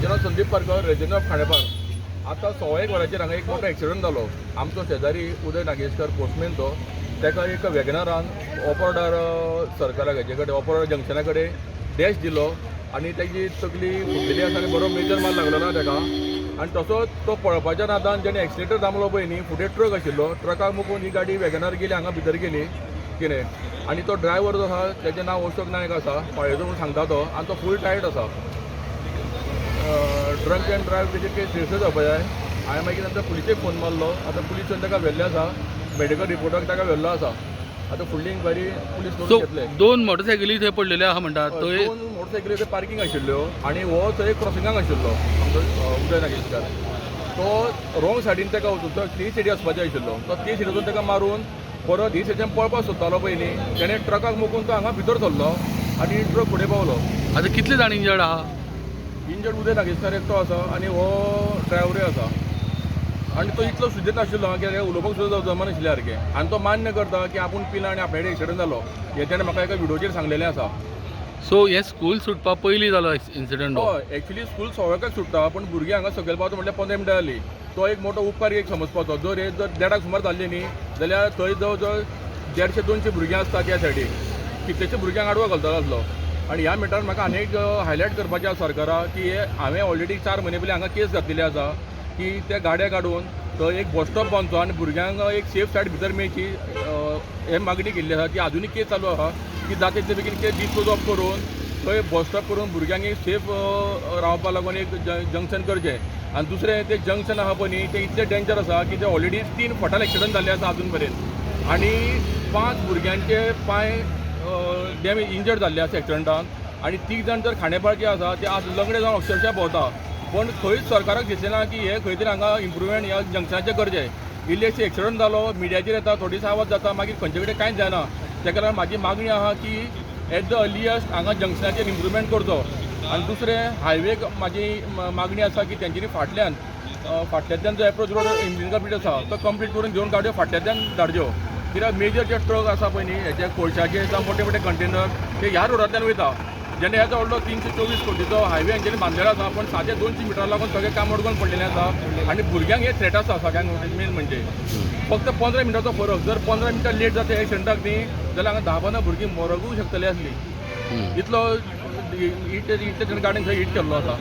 म्हाजें नांव Sandeep Parkar, resident of Khandepar. आतां 1:15 वरांचेर हांगा एक मोठो एक्सिडंट जालो. आमचो शेजारी उदय नागेशकर पोस्टमॅन तो, ताका एक वॅगनारान ऑपोर्डार सर्कला हेजे कडेन ऑपोर्डार जंक्शना कडेन डॅश दिलो आनी ताजी तकली फुटलेली आसा आनी बरो मेजर मार लागलो ना ताका. आनी तसोच तो पळोवपाच्या नादान जेणे एक्सिलेटर दामलो पळय न्ही, फुडें ट्रक आशिल्लो, ट्रकाक मुकून ही गाडी वॅगनार गेली हांगा भितर गेली कितें. आनी तो ड्रायव्हर जो आसा तेजें नांव अशोक नायक आसा, पाळेजो म्हणून सांगता तो, आनी तो फूल टायर्ड आसा. ड्रंक एंड ड्रायव्ह तेजे केस रजिस्टर जावपा जाय. हांवें मागीर नंतर पुलिसेक फोन मारलो. आतां पुलिसान ताका व्हेल्लें आसा, मेडिकल रिपोर्टाक ताका व्हेल्लो आसा. आतां फुडली इन्क्वायरी पुलीस करून घेतले. 2 मोटरसायकली थंय पडलेले आहा म्हणटात. 2 मोटरसायकली थंय पार्किंग आशिल्ल्यो आनी हो थंय क्रॉसिंगाक आशिल्लो उदय नागेशकार. तो रॉंग सायडीन ताका वचून तो 3 सायडी वचपाचो आशिल्लो. तो 3 सायडीतून ताका मारून परत ही सायडीन पळपाक सोदतालो पळय न्ही, तेणें ट्रकाक मुकून तो हांगा भितर सरलो आनी ट्रक फुडें पावलो. आतां कितले जाण इंजर्ड आहा? इंजर्ड उदय नागेशकार एकटो आसा आनी हो ड्रायव्हरूय आसा. आनी तो इतलो सुद्दां नाशिल्लो की उलोवपाक सुद्दां जमनाशिल्ले सारकें. आनी तो मान्य करता की आपूण पिला आनी आपल्या कडेन एक्सिडंट जालो. हे तेणें म्हाका एका व्हिडिओचेर सांगलेलें आसा. सो हे स्कूल सुटपा पयलीं जालो इन्सिडंट हो? हय, एक्चुली स्कूल 6:00 सुट्टा, पूण भुरगीं हांगा सकयल पावता म्हटल्यार 15 मिनटां जालीं. तो एक मोठो उपकार एक समजपाचो. जर हे जर 1:30 सुमार जाल्ली न्ही जाल्यार थंय जवळ जवळ 150-200 भुरगीं आसता त्या सायडीक. कितलेशे भुरग्यांक आडवो घालतलो आसलो. आनी ह्या मिटार म्हाका आनी एक हायलायट करपाचें आसा सरकाराक की हांवें ऑलरेडी 4 म्हयने पयलीं हांगा केस घातलेली आसा की त्या गाड्या काडून थंय एक बस स्टॉप बांदचो आनी भुरग्यांक एक सेफ सायड भितर मेळची हे मागणी केल्ली आसा. ती अजुनूय केस चालू आसा की जाता तितले बेगीन केस डिस्पोज ऑफ करून थंय बस स्टॉप करून भुरग्यांक एक सेफ रावपा लागून एक जंक्शन करचें. आनी दुसरें तें जंक्शन आसा पळय न्ही तें इतलें डेंजर आसा की ते ऑलरेडी 3 फटाल एक्सिडंट जाल्ले आसा अजून पर्यंत आनी 5 भुरग्यांचे पांय डॅमेज इंजर्ड जाल्ले आसा एक्सिडंटान. आनी 3 जाण जर खांडेपाळचे आसा ते आज लंगडे जावन अक्षरशः भोंवता. पण खंयच सरकाराक दिसलें ना की हे खंय तरी हांगा इम्प्रुवमेंट ह्या जंक्शनाचें करचें. इल्लेशे एक्सिडंट जालो, मिडियाचेर येता, थोडीसो आवाज जाता, मागीर खंयचे कडेन कांयच जायना. तेका लागून म्हाजी मागणी आहा की एट द अर्लियस्ट हांगा जंक्शनाचेर इम्प्रुवमेंट करचो. आनी दुसरें हायवेक म्हाजी मागणी आसा की तेंच्यांनी फाटल्यातल्यान जो एप्रोच रोड इंजिनियर ब्रिज आसा तो कंप्लीट करून घेवन गाडयो फाटल्यातल्यान धाडच्यो. कित्याक मेजर जे ट्रक आसा पळय न्ही हेचे कोळशाचे जावं मोठे मोठे कंटेनर ते ह्या रोडांतल्यान वयता. जेन्ना ह्याचो व्हडलो 324 कोटीचो हायवे हेंच्यांनी बांदलेलो आसा, पण सादे 200 मिटर लागून सगळें काम अडकून पडलेलें आसा. आनी भुरग्यांक हे थ्रेट आसा सगळ्यांक मेन म्हणजे. फक्त 15 मिनटाचो फरक. जर 15 मिनटां लेट जाता एक्सिडंटाक न्ही जाल्यार हांगा 10-15 भुरगीं मरगूय शकतली आसली. इतलो गाडयेन थंय हिट केल्लो आसा.